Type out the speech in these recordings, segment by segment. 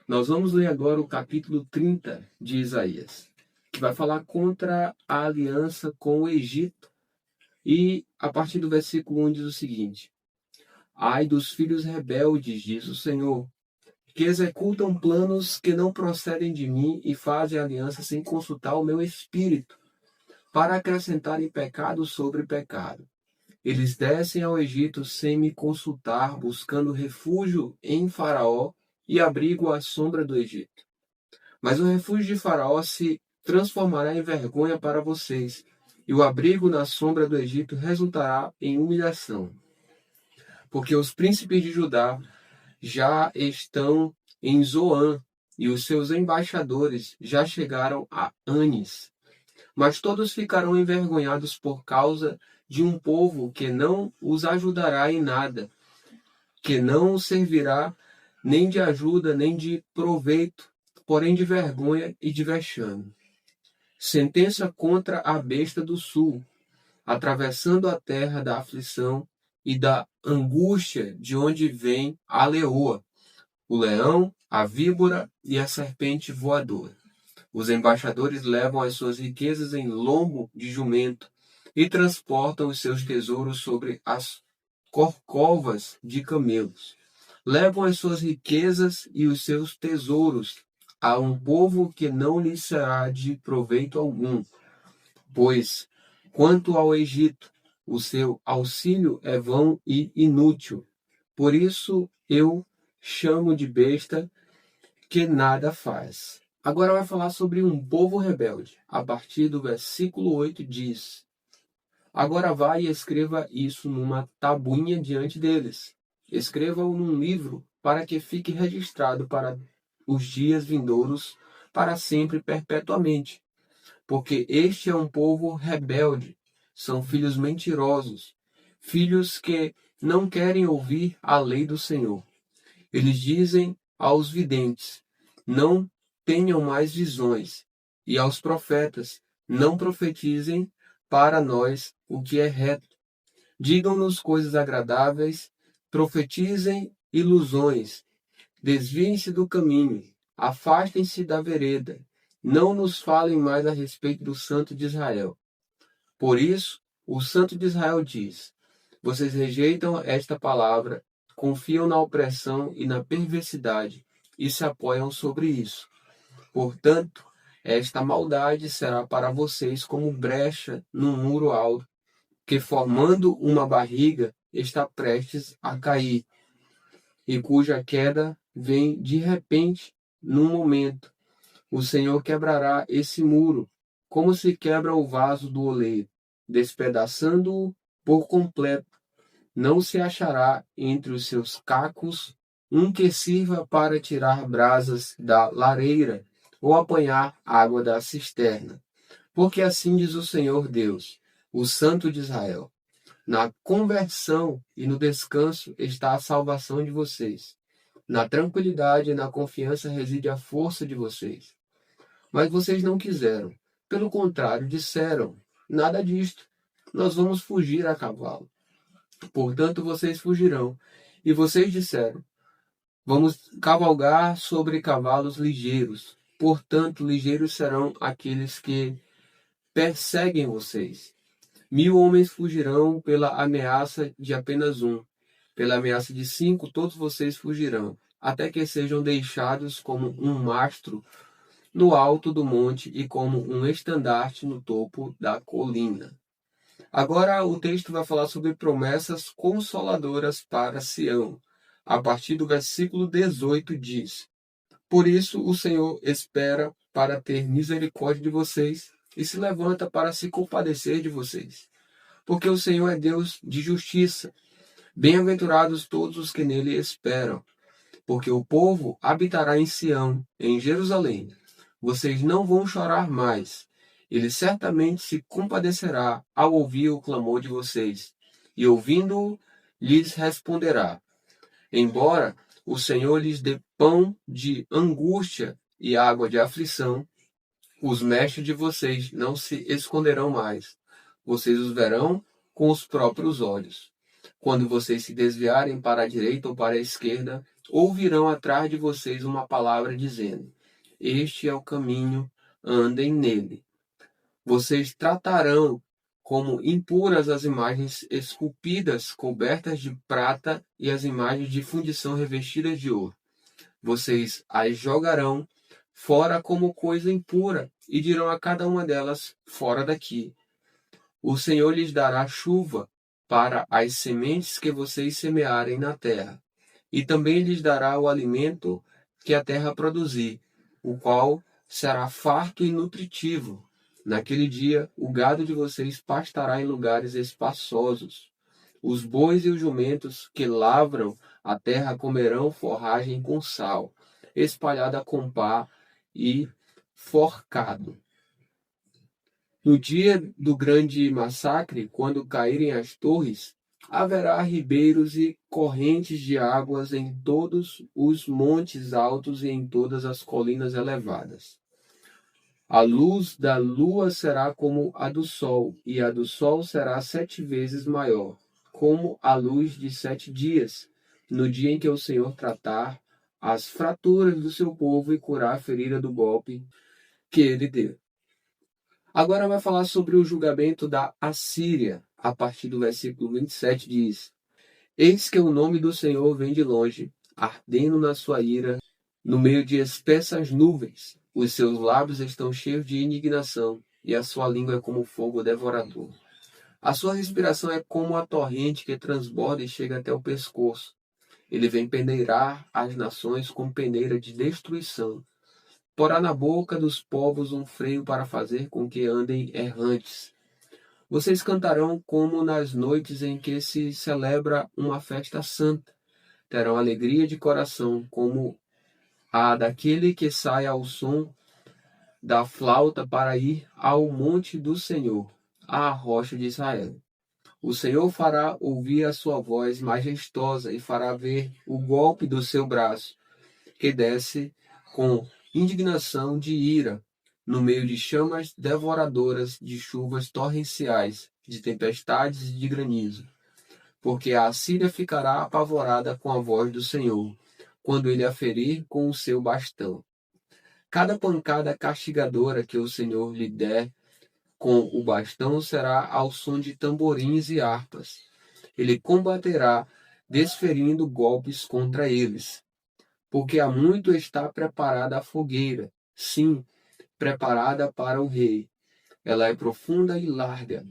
Nós vamos ler agora o capítulo 30 de Isaías, que vai falar contra a aliança com o Egito. E a partir do versículo 1 diz o seguinte: Ai dos filhos rebeldes, diz o Senhor, que executam planos que não procedem de mim e fazem aliança sem consultar o meu espírito, para acrescentarem pecado sobre pecado. Eles descem ao Egito sem me consultar, buscando refúgio em Faraó e abrigo à sombra do Egito. Mas o refúgio de Faraó se transformará em vergonha para vocês, e o abrigo na sombra do Egito resultará em humilhação. Porque os príncipes de Judá já estão em Zoã, e os seus embaixadores já chegaram a Anis. Mas todos ficarão envergonhados por causa de um povo que não os ajudará em nada, que não servirá nem de ajuda, nem de proveito, porém de vergonha e de vexame. Sentença contra a besta do sul, atravessando a terra da aflição e da angústia, de onde vem a leoa, o leão, a víbora e a serpente voadora. Os embaixadores levam as suas riquezas em lombo de jumento e transportam os seus tesouros sobre as corcovas de camelos. Levam as suas riquezas e os seus tesouros a um povo que não lhes será de proveito algum, pois, quanto ao Egito, o seu auxílio é vão e inútil. Por isso eu chamo de besta que nada faz. Agora vai falar sobre um povo rebelde. A partir do versículo 8 diz: Agora vai e escreva isso numa tabuinha diante deles. Escreva-o num livro, para que fique registrado para os dias vindouros, para sempre, perpetuamente. Porque este é um povo rebelde, são filhos mentirosos, filhos que não querem ouvir a lei do Senhor. Eles dizem aos videntes: não tenham mais visões, e aos profetas: não profetizem para nós o que é reto. Digam-nos coisas agradáveis, profetizem ilusões. Desviem-se do caminho, afastem-se da vereda. Não nos falem mais a respeito do Santo de Israel. Por isso, o Santo de Israel diz: vocês rejeitam esta palavra, confiam na opressão e na perversidade e se apoiam sobre isso. Portanto, esta maldade será para vocês como brecha num muro alto, que formando uma barriga está prestes a cair, e cuja queda vem de repente, num momento. O Senhor quebrará esse muro, como se quebra o vaso do oleiro, despedaçando-o por completo. Não se achará entre os seus cacos um que sirva para tirar brasas da lareira ou apanhar água da cisterna. Porque assim diz o Senhor Deus, o Santo de Israel: na conversão e no descanso está a salvação de vocês. Na tranquilidade e na confiança reside a força de vocês. Mas vocês não quiseram. Pelo contrário, disseram: nada disto. Nós vamos fugir a cavalo. Portanto, vocês fugirão. E vocês disseram: vamos cavalgar sobre cavalos ligeiros. Portanto, ligeiros serão aqueles que perseguem vocês. 1000 homens fugirão pela ameaça de apenas um. Pela ameaça de 5, todos vocês fugirão, até que sejam deixados como um mastro no alto do monte e como um estandarte no topo da colina. Agora o texto vai falar sobre promessas consoladoras para Sião. A partir do versículo 18 diz: Por isso o Senhor espera para ter misericórdia de vocês e se levanta para se compadecer de vocês. Porque o Senhor é Deus de justiça. Bem-aventurados todos os que nele esperam. Porque o povo habitará em Sião, em Jerusalém. Vocês não vão chorar mais. Ele certamente se compadecerá ao ouvir o clamor de vocês, e ouvindo-o, lhes responderá. Embora o Senhor lhes dê pão de angústia e água de aflição, os mestres de vocês não se esconderão mais. Vocês os verão com os próprios olhos. Quando vocês se desviarem para a direita ou para a esquerda, ouvirão atrás de vocês uma palavra dizendo: Este é o caminho, andem nele. Vocês tratarão como impuras as imagens esculpidas cobertas de prata e as imagens de fundição revestidas de ouro. Vocês as jogarão fora como coisa impura e dirão a cada uma delas: fora daqui. O Senhor lhes dará chuva para as sementes que vocês semearem na terra, e também lhes dará o alimento que a terra produzir, o qual será farto e nutritivo. Naquele dia, o gado de vocês pastará em lugares espaçosos. Os bois e os jumentos que lavram a terra comerão forragem com sal, espalhada com pá e forcado. No dia do grande massacre, quando caírem as torres, haverá ribeiros e correntes de águas em todos os montes altos e em todas as colinas elevadas. A luz da lua será como a do sol, e a do sol será 7 vezes maior, como a luz de 7 dias, no dia em que o Senhor tratar as fraturas do seu povo e curar a ferida do golpe que ele deu. Agora vai falar sobre o julgamento da Assíria. A partir do versículo 27 diz: Eis que o nome do Senhor vem de longe, ardendo na sua ira, no meio de espessas nuvens. Os seus lábios estão cheios de indignação, e a sua língua é como fogo devorador. A sua respiração é como a torrente que transborda e chega até o pescoço. Ele vem peneirar as nações com peneira de destruição. Porá na boca dos povos um freio para fazer com que andem errantes. Vocês cantarão como nas noites em que se celebra uma festa santa. Terão alegria de coração, como a daquele que sai ao som da flauta para ir ao monte do Senhor, à rocha de Israel. O Senhor fará ouvir a sua voz majestosa e fará ver o golpe do seu braço, que desce com indignação de ira, no meio de chamas devoradoras, de chuvas torrenciais, de tempestades e de granizo. Porque a Assíria ficará apavorada com a voz do Senhor, quando ele a ferir com o seu bastão. Cada pancada castigadora que o Senhor lhe der com o bastão será ao som de tamborins e harpas. Ele combaterá, desferindo golpes contra eles. Porque há muito está preparada a fogueira, sim, preparada para o rei. Ela é profunda e larga,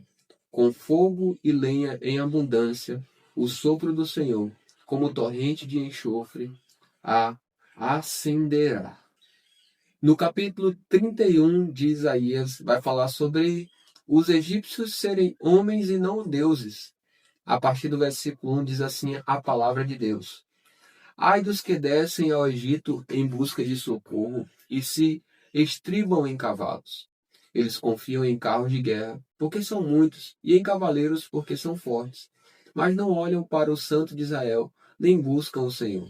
com fogo e lenha em abundância, o sopro do Senhor, como torrente de enxofre, a acenderá. No capítulo 31 de Isaías, vai falar sobre os egípcios serem homens e não deuses. A partir do versículo 1 diz assim a palavra de Deus: Ai dos que descem ao Egito em busca de socorro e se estribam em cavalos. Eles confiam em carros de guerra, porque são muitos, e em cavaleiros, porque são fortes. Mas não olham para o Santo de Israel, nem buscam o Senhor.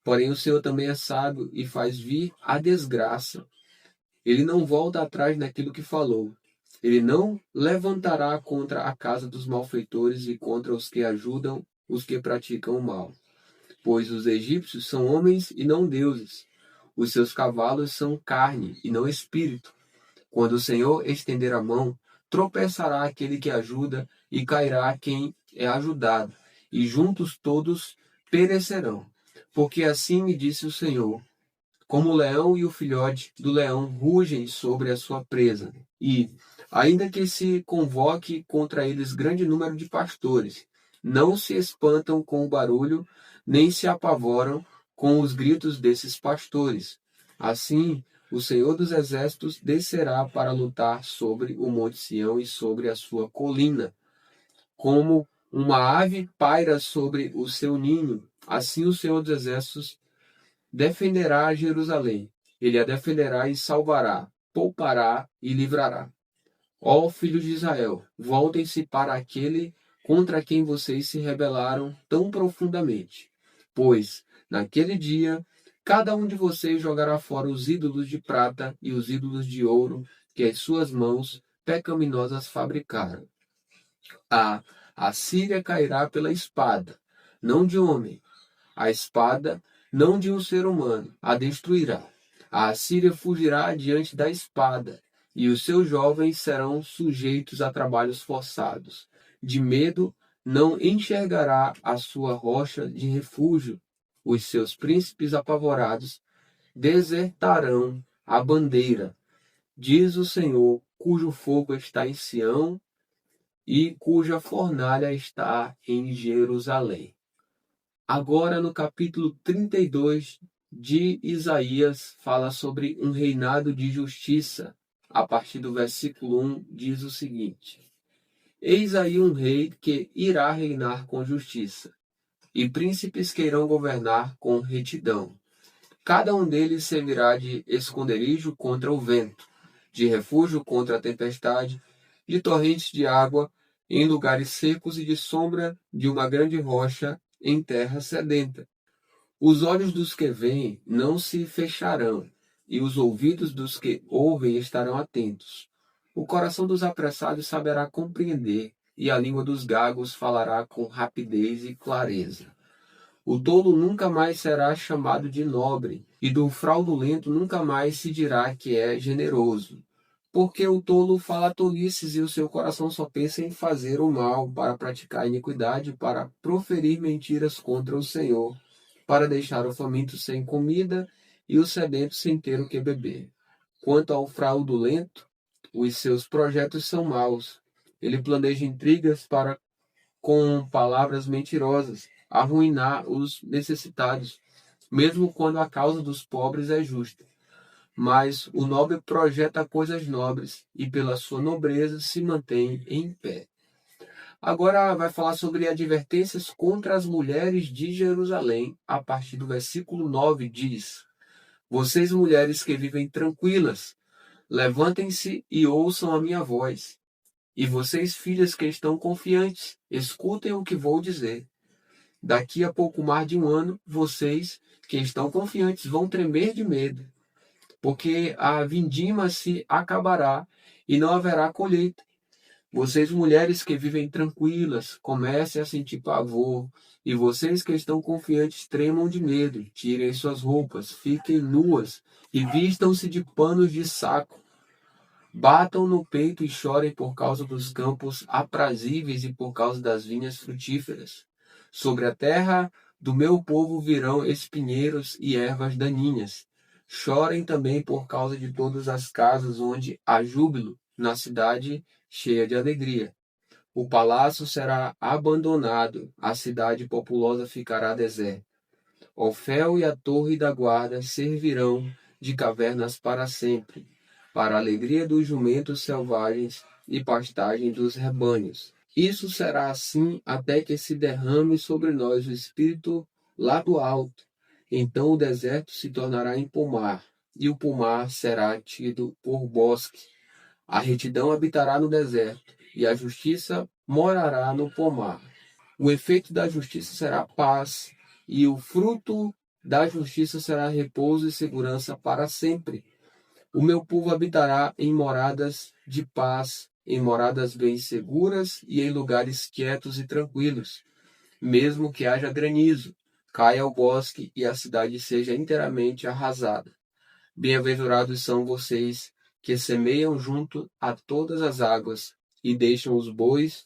Porém, o Senhor também é sábio e faz vir a desgraça. Ele não volta atrás naquilo que falou. Ele não levantará contra a casa dos malfeitores e contra os que ajudam os que praticam o mal. Pois os egípcios são homens e não deuses. Os seus cavalos são carne e não espírito. Quando o Senhor estender a mão, tropeçará aquele que ajuda e cairá quem é ajudado, e juntos todos perecerão. Porque assim me disse o Senhor: como o leão e o filhote do leão rugem sobre a sua presa, e, ainda que se convoque contra eles grande número de pastores, não se espantam com o barulho, nem se apavoram com os gritos desses pastores. Assim, o Senhor dos Exércitos descerá para lutar sobre o Monte Sião e sobre a sua colina. Como uma ave paira sobre o seu ninho, assim o Senhor dos Exércitos defenderá Jerusalém. Ele a defenderá e salvará, poupará e livrará. Ó filhos de Israel, voltem-se para aquele contra quem vocês se rebelaram tão profundamente. Pois, naquele dia, cada um de vocês jogará fora os ídolos de prata e os ídolos de ouro que as suas mãos pecaminosas fabricaram. A Síria cairá pela espada, não de homem. A espada não de um ser humano, a destruirá. A Assíria fugirá diante da espada, e os seus jovens serão sujeitos a trabalhos forçados. De medo, não enxergará a sua rocha de refúgio. Os seus príncipes apavorados desertarão a bandeira, diz o Senhor, cujo fogo está em Sião e cuja fornalha está em Jerusalém. Agora, no capítulo 32 de Isaías, fala sobre um reinado de justiça. A partir do versículo 1, diz o seguinte: Eis aí um rei que irá reinar com justiça, e príncipes que irão governar com retidão. Cada um deles servirá de esconderijo contra o vento, de refúgio contra a tempestade, de torrentes de água em lugares secos e de sombra de uma grande rocha em terra sedenta. Os olhos dos que veem não se fecharão, e os ouvidos dos que ouvem estarão atentos. O coração dos apressados saberá compreender, e a língua dos gagos falará com rapidez e clareza. O tolo nunca mais será chamado de nobre, e do fraudulento nunca mais se dirá que é generoso. Porque o tolo fala tolices e o seu coração só pensa em fazer o mal, para praticar a iniquidade, para proferir mentiras contra o Senhor, para deixar o faminto sem comida e o sedento sem ter o que beber. Quanto ao fraudulento, os seus projetos são maus. Ele planeja intrigas para, com palavras mentirosas, arruinar os necessitados, mesmo quando a causa dos pobres é justa. Mas o nobre projeta coisas nobres e pela sua nobreza se mantém em pé. Agora vai falar sobre advertências contra as mulheres de Jerusalém. A partir do versículo 9 diz: Vocês mulheres que vivem tranquilas, levantem-se e ouçam a minha voz. E vocês filhas que estão confiantes, escutem o que vou dizer. Daqui a pouco mais de um ano, vocês que estão confiantes vão tremer de medo, porque a vindima se acabará e não haverá colheita. Vocês, mulheres que vivem tranquilas, comecem a sentir pavor, e vocês que estão confiantes tremam de medo. Tirem suas roupas, fiquem nuas e vistam-se de panos de saco. Batam no peito e chorem por causa dos campos aprazíveis e por causa das vinhas frutíferas. Sobre a terra do meu povo virão espinheiros e ervas daninhas. Chorem também por causa de todas as casas onde há júbilo, na cidade cheia de alegria. O palácio será abandonado, a cidade populosa ficará deserta. Ofel e a torre da guarda servirão de cavernas para sempre, para a alegria dos jumentos selvagens e pastagem dos rebanhos. Isso será assim até que se derrame sobre nós o Espírito lá do alto. Então o deserto se tornará em pomar, e o pomar será tido por bosque. A retidão habitará no deserto, e a justiça morará no pomar. O efeito da justiça será paz, e o fruto da justiça será repouso e segurança para sempre. O meu povo habitará em moradas de paz, em moradas bem seguras e em lugares quietos e tranquilos. Mesmo que haja granizo, caia o bosque e a cidade seja inteiramente arrasada. Bem-aventurados são vocês que semeiam junto a todas as águas e deixam os bois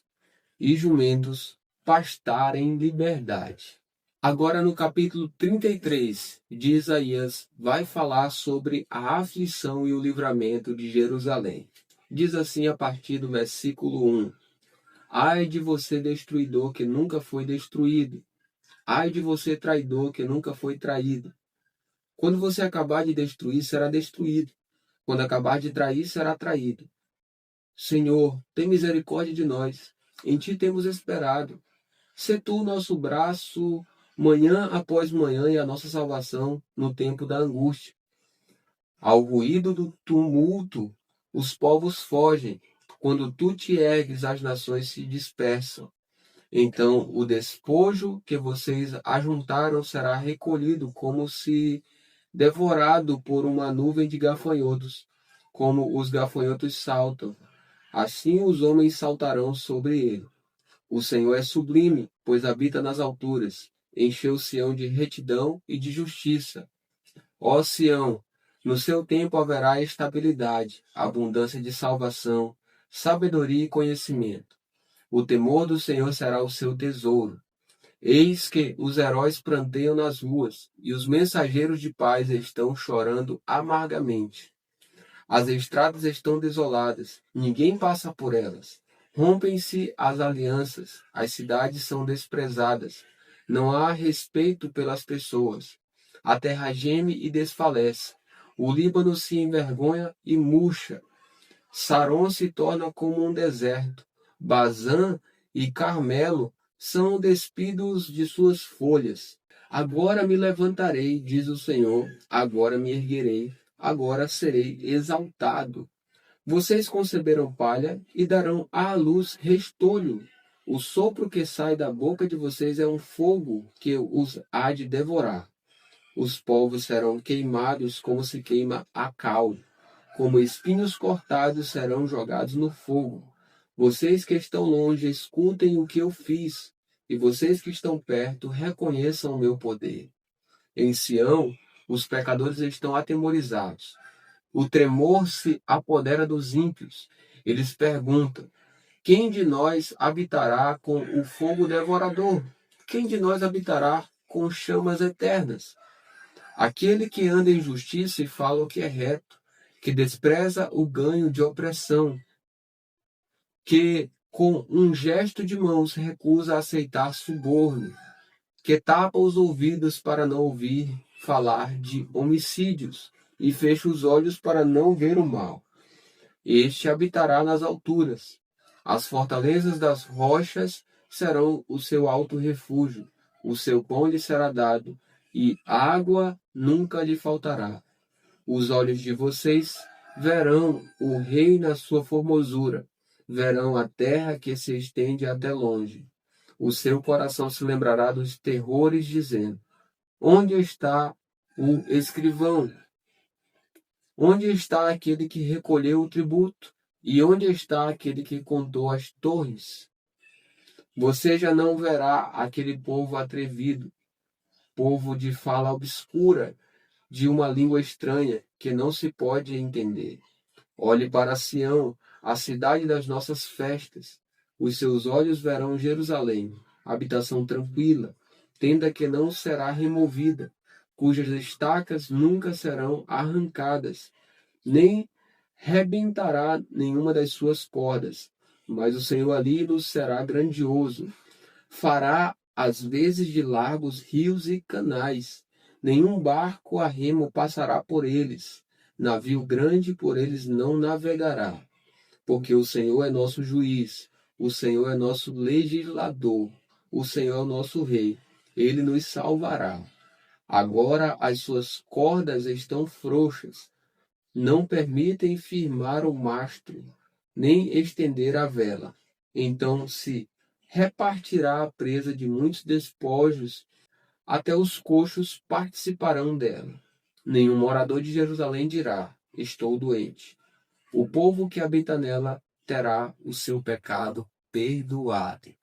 e jumentos pastarem em liberdade. Agora, no capítulo 33 de Isaías, vai falar sobre a aflição e o livramento de Jerusalém. Diz assim a partir do versículo 1: Ai de você, destruidor, que nunca foi destruído. Ai de você, traidor, que nunca foi traído. Quando você acabar de destruir, será destruído. Quando acabar de trair, será traído. Senhor, tem misericórdia de nós. Em ti temos esperado. Sê tu o nosso braço manhã após manhã e a nossa salvação no tempo da angústia. Ao ruído do tumulto, os povos fogem. Quando tu te ergues, as nações se dispersam. Então o despojo que vocês ajuntaram será recolhido como se devorado por uma nuvem de gafanhotos, como os gafanhotos saltam. Assim os homens saltarão sobre ele. O Senhor é sublime, pois habita nas alturas. encheu Sião de retidão e de justiça. Ó Sião, no seu tempo haverá estabilidade, abundância de salvação, sabedoria e conhecimento. O temor do Senhor será o seu tesouro. Eis que os heróis pranteiam nas ruas, e os mensageiros de paz estão chorando amargamente. As estradas estão desoladas, ninguém passa por elas. Rompem-se as alianças, as cidades são desprezadas. Não há respeito pelas pessoas. A terra geme e desfalece. O Líbano se envergonha e murcha. Saron se torna como um deserto. Bazã e Carmelo são despidos de suas folhas. Agora me levantarei, diz o Senhor, agora me erguerei, agora serei exaltado. Vocês conceberam palha e darão à luz restolho. O sopro que sai da boca de vocês é um fogo que os há de devorar. Os povos serão queimados como se queima a cal, como espinhos cortados serão jogados no fogo. Vocês que estão longe, escutem o que eu fiz, e vocês que estão perto, reconheçam o meu poder. Em Sião, os pecadores estão atemorizados. O tremor se apodera dos ímpios. Eles perguntam: quem de nós habitará com o fogo devorador? Quem de nós habitará com chamas eternas? Aquele que anda em justiça e fala o que é reto, que despreza o ganho de opressão, que com um gesto de mãos recusa aceitar suborno, que tapa os ouvidos para não ouvir falar de homicídios e fecha os olhos para não ver o mal. Este habitará nas alturas. As fortalezas das rochas serão o seu alto refúgio. O seu pão lhe será dado, e água nunca lhe faltará. Os olhos de vocês verão o rei na sua formosura, verão a terra que se estende até longe. O seu coração se lembrará dos terrores, dizendo: onde está o escrivão? Onde está aquele que recolheu o tributo? E onde está aquele que contou as torres? Você já não verá aquele povo atrevido, povo de fala obscura, de uma língua estranha que não se pode entender. Olhe para Sião, a cidade das nossas festas. Os seus olhos verão Jerusalém, habitação tranquila, tenda que não será removida, cujas estacas nunca serão arrancadas, nem rebentará nenhuma das suas cordas. Mas o Senhor ali nos será grandioso. Fará às vezes de largos rios e canais. Nenhum barco a remo passará por eles. Navio grande por eles não navegará. Porque o Senhor é nosso juiz. O Senhor é nosso legislador. O Senhor é o nosso rei. Ele nos salvará. Agora as suas cordas estão frouxas. Não permitem firmar o mastro, nem estender a vela. Então se repartirá a presa de muitos despojos, até os coxos participarão dela. Nenhum morador de Jerusalém dirá: estou doente. O povo que habita nela terá o seu pecado perdoado.